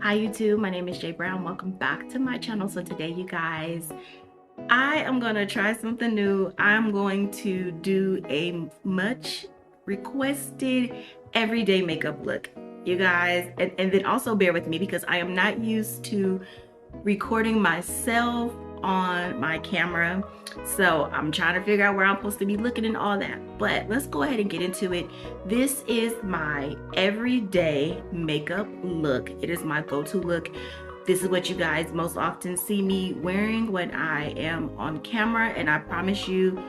Hi YouTube, my name is Jay Brown. Welcome back to my channel. So today you guys, I am gonna try something new. I'm going to do a much requested everyday makeup look, you guys, and then also bear with me because I am not used to recording myself on my camera, so I'm trying to figure out where I'm supposed to be looking and all that. But let's go ahead and get into it. This is my everyday makeup look. It is my go-to look. This is what you guys most often see me wearing when I am on camera, and I promise you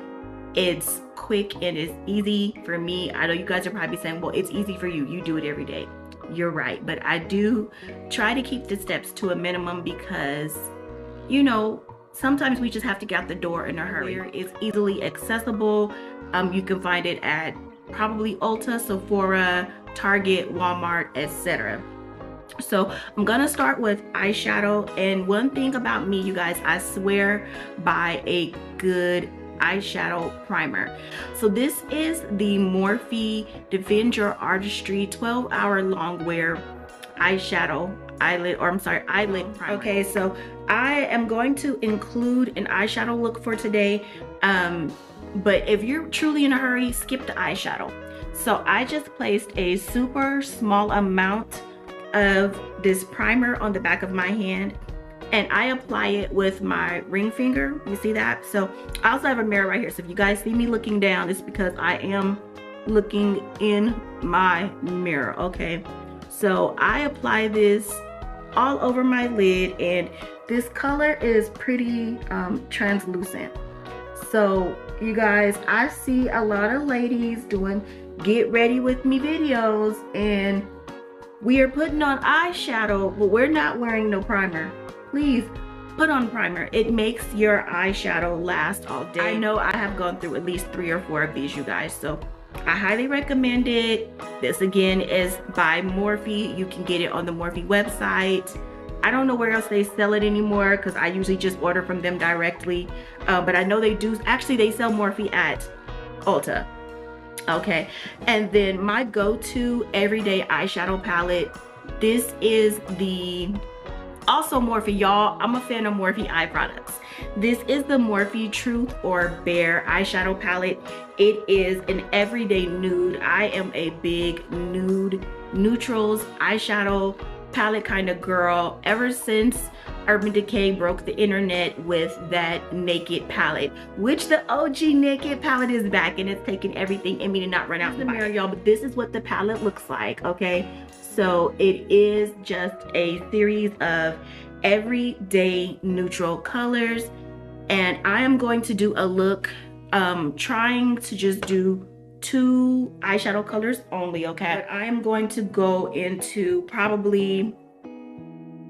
it's quick and it's easy for me. I know you guys are probably saying, well, it's easy for you, you do it every day. You're right, but I do try to keep the steps to a minimum because, you know, sometimes we just have to get out the door in a hurry. It's easily accessible. You can find it at probably Ulta, Sephora, Target, Walmart, etc. So I'm gonna start with eyeshadow, and one thing about me, you guys, I swear by a good eyeshadow primer. So this is the Morphe Defend Your Artistry 12-hour long wear eyeshadow eyelid primer. Okay, so I am going to include an eyeshadow look for today, but if you're truly in a hurry, skip the eyeshadow. So I just placed a super small amount of this primer on the back of my hand, and I apply it with my ring finger. You see that? So I also have a mirror right here, so if you guys see me looking down, it's because I am looking in my mirror. Okay, so I apply this all over my lid, and this color is pretty translucent. So you guys, I see a lot of ladies doing get ready with me videos, and we are putting on eyeshadow, but we're not wearing no primer. Please put on primer. It makes your eyeshadow last all day. I know I have gone through at least 3 or 4 of these, you guys, so I highly recommend it. This again is by Morphe. You can get it on the Morphe website. I don't know where else they sell it anymore because I usually just order from them directly, but I know they do. Actually, they sell Morphe at Ulta. Okay, and then my go-to everyday eyeshadow palette, this is the also Morphe, y'all. I'm a fan of Morphe eye products. This is the Morphe Truth or Bare eyeshadow palette. It is an everyday nude. I am a big nude, neutrals eyeshadow palette kind of girl ever since Urban Decay broke the internet with that Naked palette, which the OG Naked palette is back, and it's taking everything in me to not run out the mirror, y'all. But this is what the palette looks like, okay? So it is just a series of everyday neutral colors, and I am going to do a look trying to just do 2 eyeshadow colors only, okay? But I am going to go into probably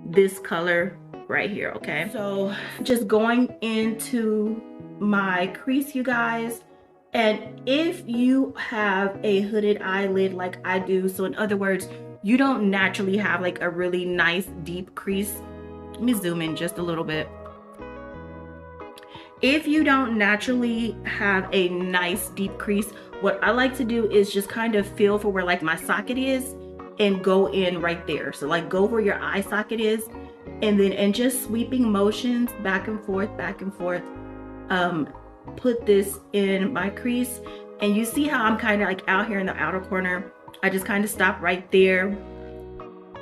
this color right here, okay? So just going into my crease, you guys. And if you have a hooded eyelid like I do, so in other words, you don't naturally have like a really nice deep crease. Let me zoom in just a little bit. If you don't naturally have a nice deep crease, what I like to do is just kind of feel for where like my socket is and go in right there. So like go where your eye socket is, and then in just sweeping motions back and forth, put this in my crease. And you see how I'm kind of like out here in the outer corner. I just kind of stop right there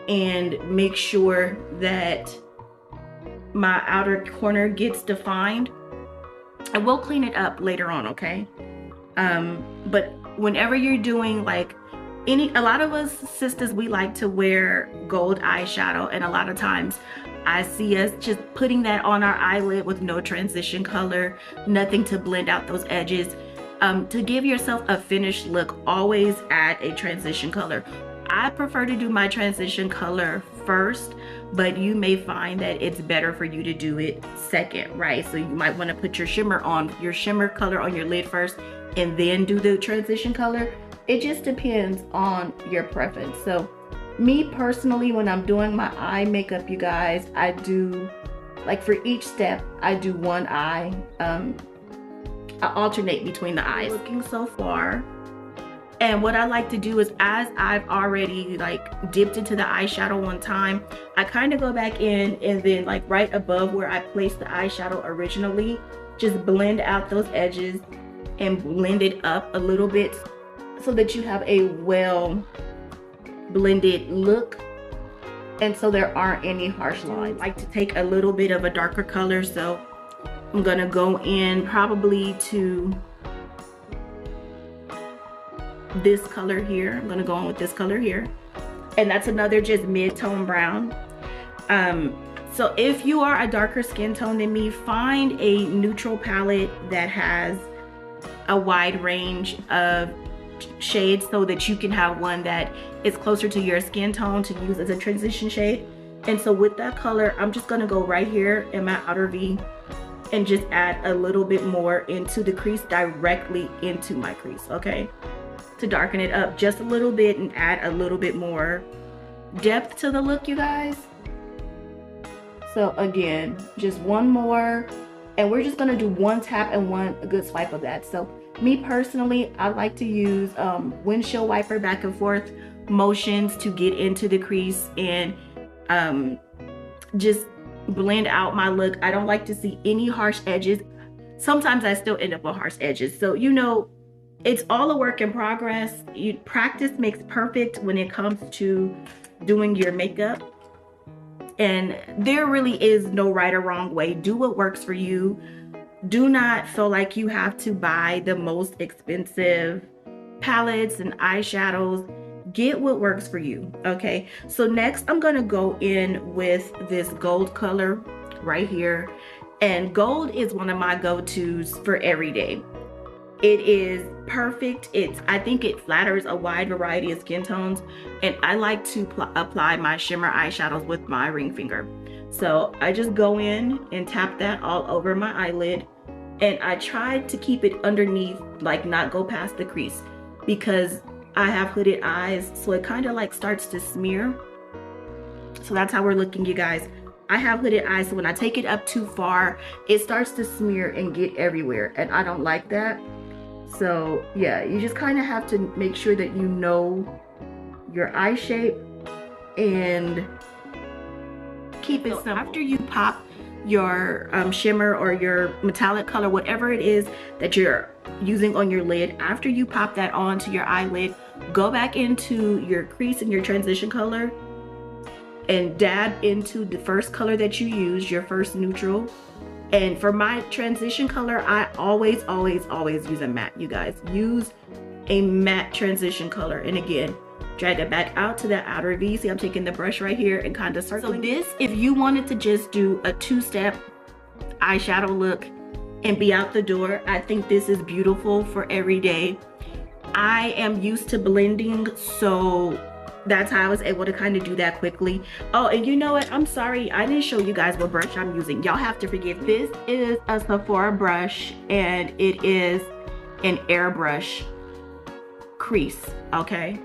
and make sure that my outer corner gets defined. And we'll clean it up later on, okay? But whenever you're doing like a lot of us sisters, we like to wear gold eyeshadow, and a lot of times I see us just putting that on our eyelid with no transition color, nothing to blend out those edges. To give yourself a finished look, always add a transition color. I prefer to do my transition color first, but you may find that it's better for you to do it second, right? So you might want to put your shimmer color on your lid first and then do the transition color. It just depends on your preference. So me personally, when I'm doing my eye makeup, you guys, I do, like for each step, I do one eye. I alternate between the eyes. Looking so far. And what I like to do is, as I've already like dipped into the eyeshadow one time, I kind of go back in and then like right above where I placed the eyeshadow originally, just blend out those edges and blend it up a little bit so that you have a well blended look, and so there aren't any harsh lines. I like to take a little bit of a darker color, so I'm gonna go in probably to this color here. I'm gonna go in with this color here, and that's another just mid-tone brown. So if you are a darker skin tone than me, find a neutral palette that has a wide range of shades so that you can have one that is closer to your skin tone to use as a transition shade. And so with that color, I'm just gonna go right here in my outer V and just add a little bit more into the crease, directly into my crease, okay? To darken it up just a little bit and add a little bit more depth to the look, you guys. So again, just one more, and we're just gonna do one tap and a good swipe of that. So me personally, I like to use windshield wiper back and forth motions to get into the crease and just blend out my look. I don't like to see any harsh edges. Sometimes I still end up with harsh edges. So, you know, it's all a work in progress. Practice makes perfect when it comes to doing your makeup. And there really is no right or wrong way. Do what works for you. Do not feel like you have to buy the most expensive palettes and eyeshadows. Get what works for you, okay? So next I'm gonna go in with this gold color right here. And gold is one of my go-tos for every day. It is perfect. I think it flatters a wide variety of skin tones, and I like to apply my shimmer eyeshadows with my ring finger. So I just go in and tap that all over my eyelid, and I try to keep it underneath, like not go past the crease, because I have hooded eyes, so it kind of like starts to smear. So that's how we're looking, you guys. I have hooded eyes, so when I take it up too far, it starts to smear and get everywhere, and I don't like that. So yeah, you just kind of have to make sure that you know your eye shape and keep it simple. After you pop your shimmer or your metallic color, whatever it is that you're using on your lid, after you pop that onto your eyelid, go back into your crease and your transition color and dab into the first color that you use, your first neutral. And for my transition color, I always use a matte, you guys. Use a matte transition color. And again, drag it back out to that outer V. See, I'm taking the brush right here and kind of circling. So this, if you wanted to just do a two-step eyeshadow look and be out the door, I think this is beautiful for every day. I am used to blending, so that's how I was able to kind of do that quickly. Oh, and you know what? I'm sorry, I didn't show you guys what brush I'm using. Y'all have to forgive. This is a Sephora brush, and it is an airbrush crease, okay?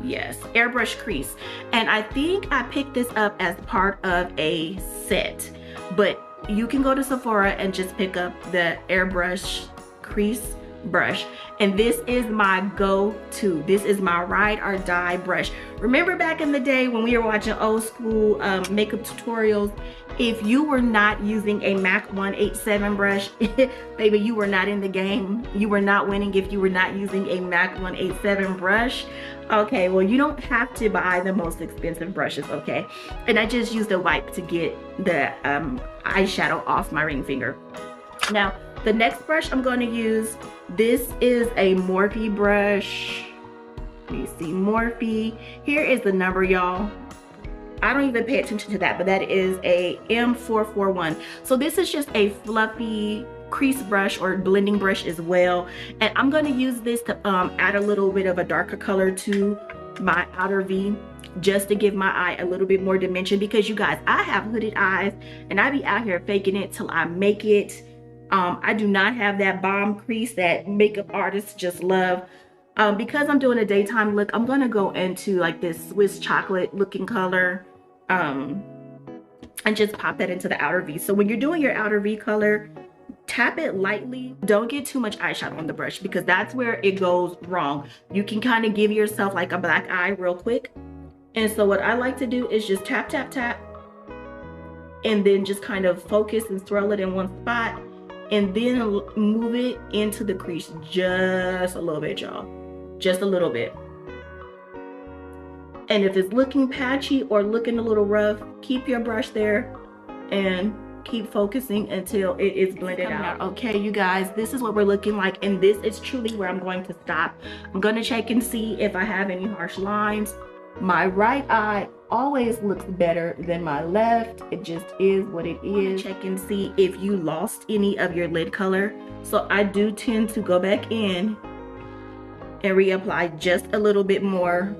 Yes, airbrush crease. And I think I picked this up as part of a set, but you can go to Sephora and just pick up the airbrush crease brush, and this is my go-to. This is my ride or die brush. Remember back in the day when we were watching old school makeup tutorials, if you were not using a MAC 187 brush, baby, you were not in the game. You were not winning if you were not using a MAC 187 brush. Okay, well, you don't have to buy the most expensive brushes, okay? And I just used a wipe to get the eyeshadow off my ring finger. Now, the next brush I'm going to use, this is a Morphe brush. Let me see, Morphe. Here is the number, y'all. I don't even pay attention to that, but that is a M441. So this is just a fluffy crease brush or blending brush as well. And I'm going to use this to add a little bit of a darker color to my outer V, just to give my eye a little bit more dimension, because you guys, I have hooded eyes and I be out here faking it till I make it. I do not have that bomb crease that makeup artists just love. Because I'm doing a daytime look, I'm gonna go into like this Swiss chocolate looking color and just pop that into the outer V. So when you're doing your outer V color, tap it lightly. Don't get too much eyeshadow on the brush because that's where it goes wrong. You can kind of give yourself like a black eye real quick. And so what I like to do is just tap, tap, tap, and then just kind of focus and swirl it in one spot, and then move it into the crease just a little bit, y'all. Just a little bit. And if it's looking patchy or looking a little rough, keep your brush there and keep focusing until it is blended out. Okay, you guys, this is what we're looking like, and this is truly where I'm going to stop. I'm gonna check and see if I have any harsh lines. My right eye always looks better than my left. It just is what it is. Check and see if you lost any of your lid color. So I do tend to go back in and reapply just a little bit more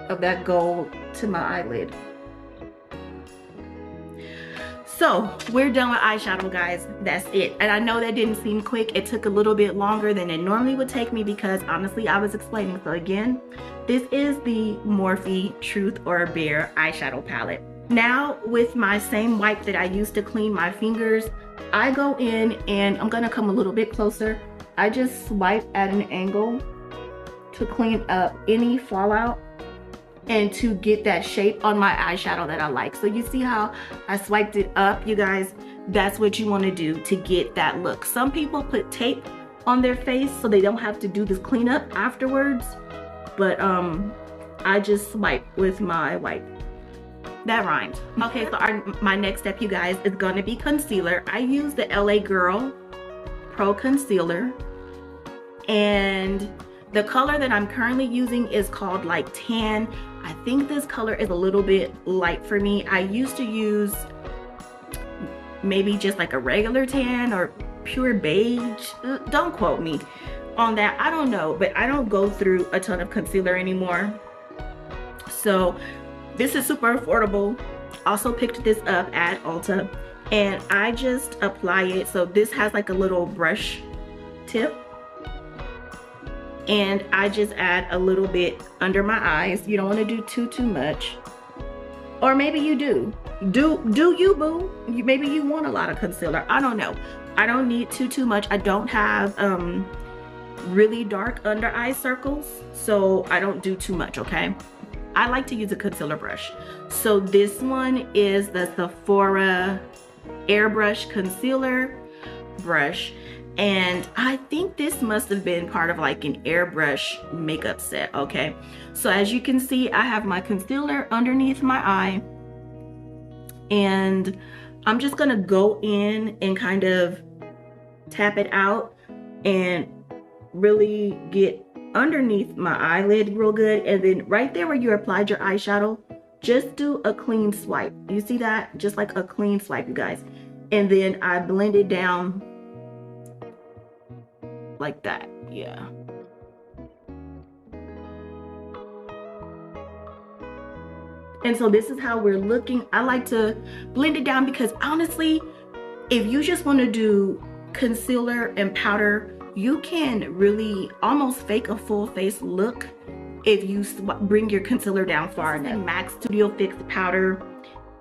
of that gold to my eyelid. So we're done with eyeshadow, guys. That's it. And I know that didn't seem quick. It took a little bit longer than it normally would take me because honestly I was explaining. So again, this is the Morphe Truth or Bare eyeshadow palette. Now with my same wipe that I used to clean my fingers, I go in and I'm gonna come a little bit closer. I just swipe at an angle to clean up any fallout and to get that shape on my eyeshadow that I like. So you see how I swiped it up, you guys? That's what you wanna do to get that look. Some people put tape on their face so they don't have to do this cleanup afterwards, but I just swipe with my wipe. That rhymed. Okay, so my next step, you guys, is gonna be concealer. I use the LA Girl Pro Concealer, and the color that I'm currently using is called like Tan. I think this color is a little bit light for me. I used to use maybe just like a regular tan or pure beige. Don't quote me on that. I don't know, but I don't go through a ton of concealer anymore. So this is super affordable. Also picked this up at Ulta, and I just apply it. So this has like a little brush tip, and I just add a little bit under my eyes. You don't want to do too much, or maybe you do you, boo? Maybe you want a lot of concealer. I don't know. I don't need too much. I don't have really dark under eye circles, so I don't do too much. Okay, I like to use a concealer brush. So this one is the Sephora Airbrush Concealer Brush. And I think this must have been part of like an airbrush makeup set. Okay, so as you can see, I have my concealer underneath my eye, and I'm just gonna go in and kind of tap it out and really get underneath my eyelid real good. And then right there where you applied your eyeshadow, just do a clean swipe. You see that? Just like a clean swipe, you guys. And then I blend it down like that. Yeah. And so this is how we're looking. I like to blend it down because honestly, if you just want to do concealer and powder, you can really almost fake a full face look if you bring your concealer down far enough. MAC Studio Fix powder,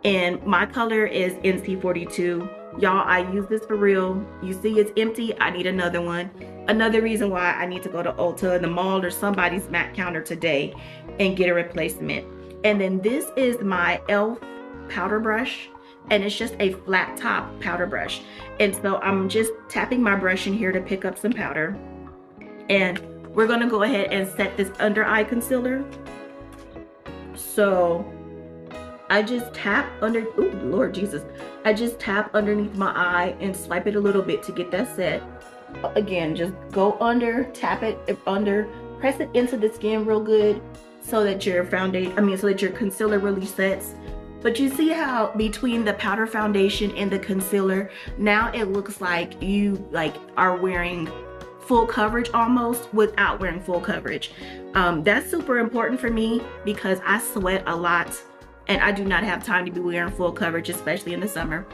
and my color is NC42. Y'all, I use this for real. You see it's empty. I need another one. Another reason why I need to go to Ulta, the mall, or somebody's MAC counter today and get a replacement. And then this is my e.l.f. powder brush, and it's just a flat top powder brush. And so I'm just tapping my brush in here to pick up some powder. And we're gonna go ahead and set this under eye concealer. So I just tap under, oh Lord Jesus. I just tap underneath my eye and swipe it a little bit to get that set. Again, just go under, tap it under, press it into the skin real good so that your so that your concealer really sets. But you see how between the powder foundation and the concealer, now it looks like you are wearing full coverage almost without wearing full coverage. That's super important for me because I sweat a lot and I do not have time to be wearing full coverage, especially in the summer.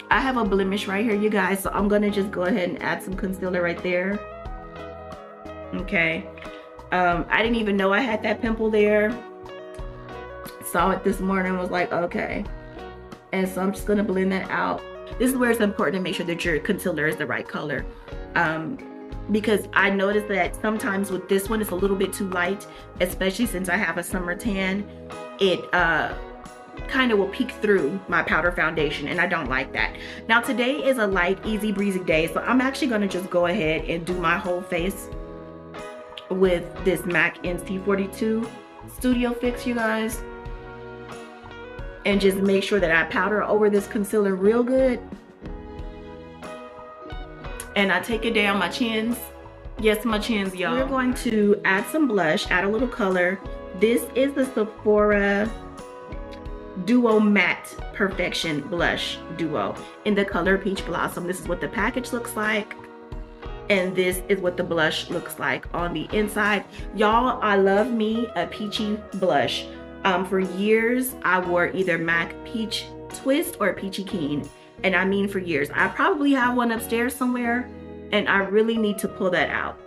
I have a blemish right here, you guys, so I'm gonna just go ahead and add some concealer right there. Okay. I didn't even know I had that pimple there. Saw it this morning, was like, okay. And so I'm just gonna blend that out. This is where it's important to make sure that your concealer is the right color. Because I noticed that sometimes with this one, it's a little bit too light, especially since I have a summer tan. It kind of will peek through my powder foundation, and I don't like that. Now today is a light, easy breezy day, so I'm actually gonna just go ahead and do my whole face with this MAC NC42 Studio Fix, you guys, and just make sure that I powder over this concealer real good. And I take it down my chins. Yes, my chins, y'all. We're going to add some blush, add a little color. This is the Sephora Duo Matte Perfection Blush Duo in the color Peach Blossom. This is what the package looks like. And this is what the blush looks like on the inside. Y'all, I love me a peachy blush. For years, I wore either MAC Peach Twist or Peachy Keen. And I mean for years. I probably have one upstairs somewhere, and I really need to pull that out.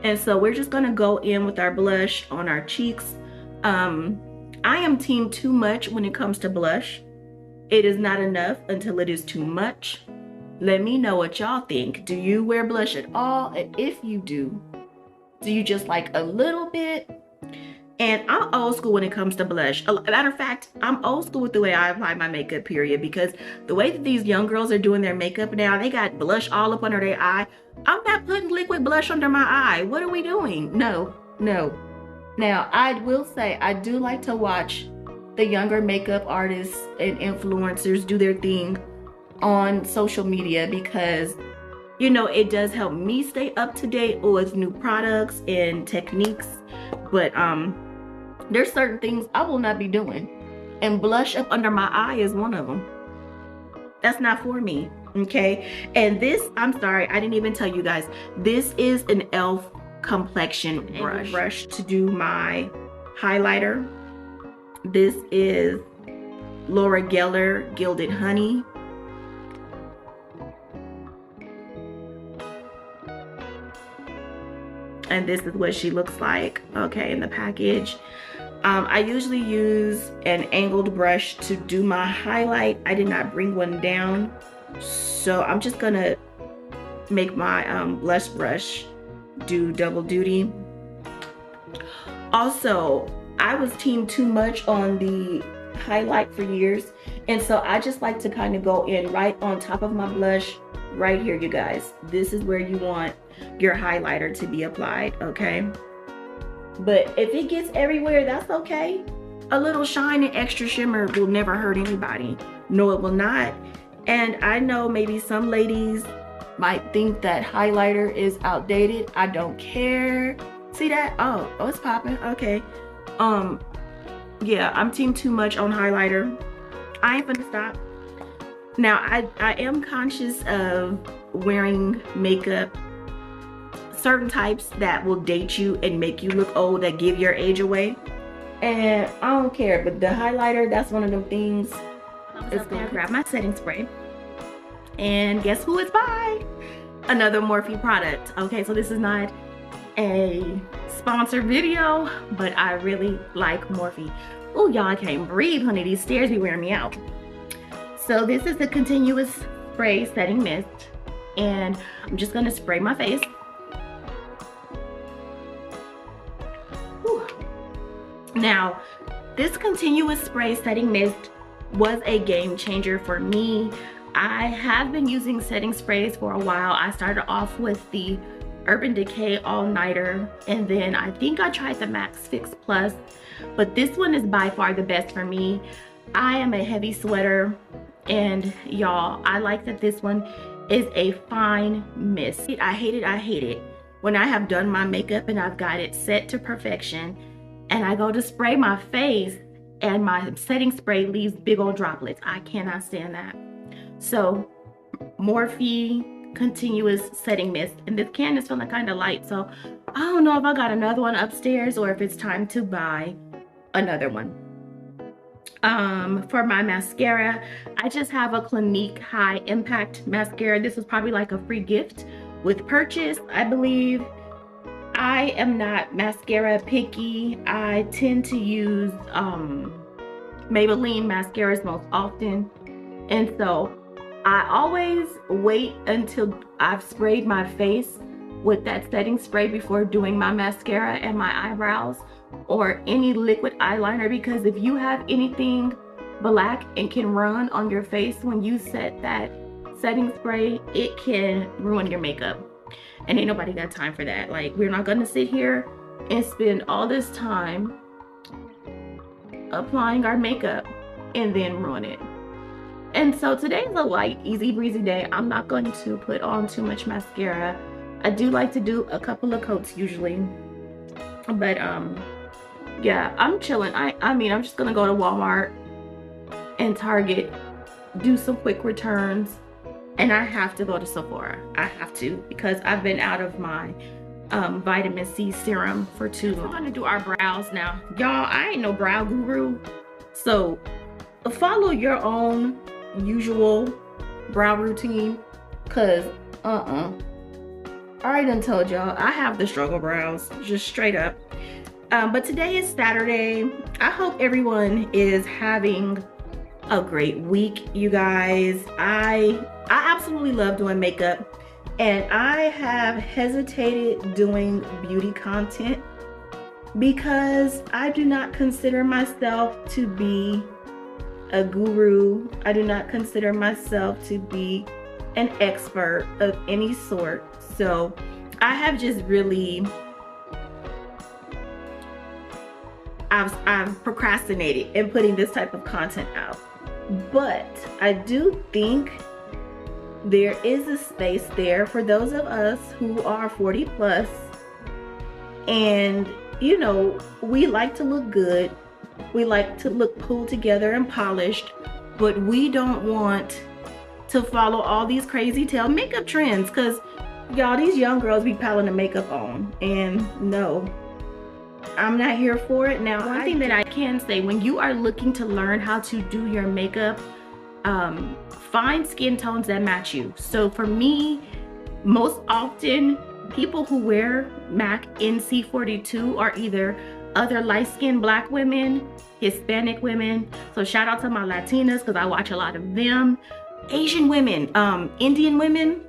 And so we're just gonna go in with our blush on our cheeks. I am team too much when it comes to blush. It is not enough until it is too much. Let me know what y'all think. Do you wear blush at all? And if you do you just like a little bit? And I'm old school when it comes to blush. A matter of fact, I'm old school with the way I apply my makeup, period, because the way that these young girls are doing their makeup now, they got blush all up under their eye. I'm not putting liquid blush under my eye. What are we doing? No, no. Now, I will say, I do like to watch the younger makeup artists and influencers do their thing on social media because, you know, it does help me stay up to date with new products and techniques. But there's certain things I will not be doing, and blush up under my eye is one of them. That's not for me, okay? And this, I'm sorry, I didn't even tell you guys, this is an e.l.f. complexion brush to do my highlighter. This is Laura Geller Gilded Honey. And this is what she looks like, okay, in the package. I usually use an angled brush to do my highlight. I did not bring one down, so I'm just gonna make my blush brush do double duty. Also, I was team too much on the highlight for years, and so I just like to kind of go in right on top of my blush right here, you guys. This is where you want your highlighter to be applied, okay? But if it gets everywhere, that's okay. A little shine and extra shimmer will never hurt anybody. No, it will not. And I know maybe some ladies might think that highlighter is outdated. I don't care. See that? Oh, it's popping. Okay. Yeah, I'm team too much on highlighter. I ain't gonna stop. Now, I am conscious of wearing makeup, certain types that will date you and make you look old, that give your age away. And I don't care, but the highlighter, that's one of them things. It's gonna grab my setting spray. And guess who it's by? Another Morphe product. Okay, so this is not a sponsored video, but I really like Morphe. Oh, y'all, I can't breathe, honey. These stairs be wearing me out. So this is the continuous spray setting mist, and I'm just gonna spray my face. Whew. Now, this continuous spray setting mist was a game changer for me. I have been using setting sprays for a while. I started off with the Urban Decay All Nighter, and then I think I tried the Max Fix Plus, but this one is by far the best for me. I am a heavy sweater, and y'all, I like that this one is a fine mist. I hate it when I have done my makeup and I've got it set to perfection and I go to spray my face and my setting spray leaves big old droplets. I cannot stand that. So Morphe continuous setting mist, and this can is feeling kind of light, so I don't know if I got another one upstairs or if it's time to buy another one. For my mascara, I just have a Clinique High Impact mascara. This was probably like a free gift with purchase, I believe. I am not mascara picky. I tend to use Maybelline mascaras most often, and so I always wait until I've sprayed my face with that setting spray before doing my mascara and my eyebrows or any liquid eyeliner, because if you have anything black and can run on your face when you set that setting spray, it can ruin your makeup, and ain't nobody got time for that. Like, we're not gonna sit here and spend all this time applying our makeup and then ruin it. And so today's a light, easy breezy day. I'm not going to put on too much mascara. I do like to do a couple of coats usually, but yeah, I'm chilling. I mean, I'm just gonna go to Walmart and Target, do some quick returns, and I have to go to Sephora. I have to, because I've been out of my vitamin C serum for too long. We're gonna do our brows now. Y'all, I ain't no brow guru, so follow your own usual brow routine, cause I already done told y'all I have the struggle brows, just straight up. But today is Saturday. I hope everyone is having a great week, you guys. I absolutely love doing makeup, and I have hesitated doing beauty content because I do not consider myself to be a guru. I do not consider myself to be an expert of any sort. So I have just really, I've procrastinated in putting this type of content out. But I do think there is a space there for those of us who are 40 plus, and you know, we like to look good, we like to look pulled together and polished, but we don't want to follow all these crazy tail makeup trends, because y'all, these young girls be piling the makeup on, and no, I'm not here for it. Now, one thing that I can say, when you are looking to learn how to do your makeup, find skin tones that match you. So for me, most often, people who wear MAC NC42 are either other light-skinned Black women, Hispanic women. So shout out to my Latinas, because I watch a lot of them. Asian women, Indian women,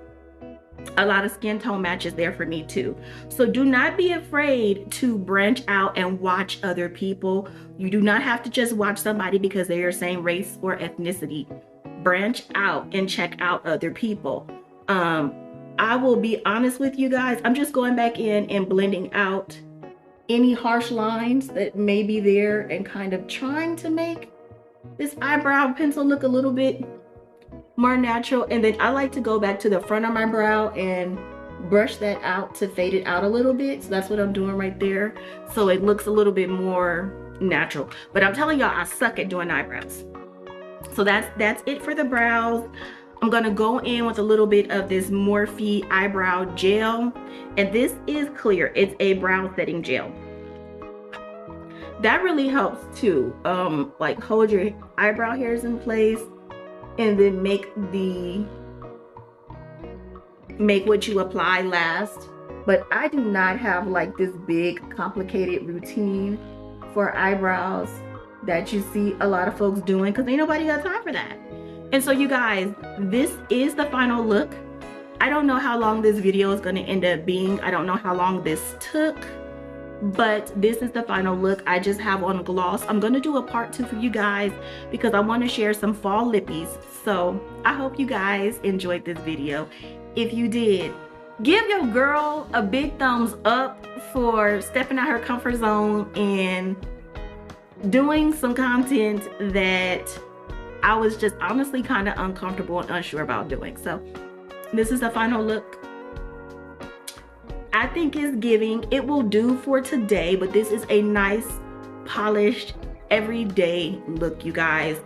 a lot of skin tone matches there for me too. So do not be afraid to branch out and watch other people. You do not have to just watch somebody because they're your same race or ethnicity. Branch out and check out other people. I will be honest with you guys, I'm just going back in and blending out any harsh lines that may be there and kind of trying to make this eyebrow pencil look a little bit more natural. And then I like to go back to the front of my brow and brush that out to fade it out a little bit. So that's what I'm doing right there, so it looks a little bit more natural. But I'm telling y'all, I suck at doing eyebrows. So that's it for the brows. I'm gonna go in with a little bit of this Morphe eyebrow gel, and this is clear. It's a brow setting gel. That really helps too, like hold your eyebrow hairs in place, and then make what you apply last. But I do not have like this big complicated routine for eyebrows that you see a lot of folks doing, because ain't nobody got time for that. And so you guys, this is the final look. I don't know how long this video is going to end up being. I don't know how long this took, but this is the final look. I just have on gloss. I'm going to do a part 2 for you guys because I want to share some fall lippies. So I hope you guys enjoyed this video. If you did, give your girl a big thumbs up for stepping out her comfort zone and doing some content that I was just honestly kind of uncomfortable and unsure about doing. So this is the final look. I think it's giving. It will do for today, but this is a nice, polished, everyday look, you guys.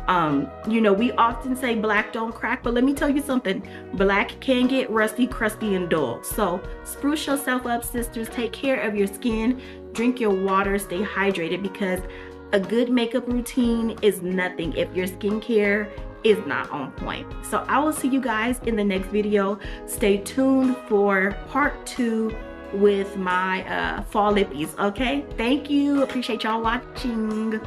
You know, we often say black don't crack, but let me tell you something. Black can get rusty, crusty, and dull. So spruce yourself up, sisters. Take care of your skin. Drink your water. Stay hydrated, because a good makeup routine is nothing if your skincare is not on point. So I will see you guys in the next video. Stay tuned for part 2 with my fall lippies. Okay, thank you. Appreciate y'all watching.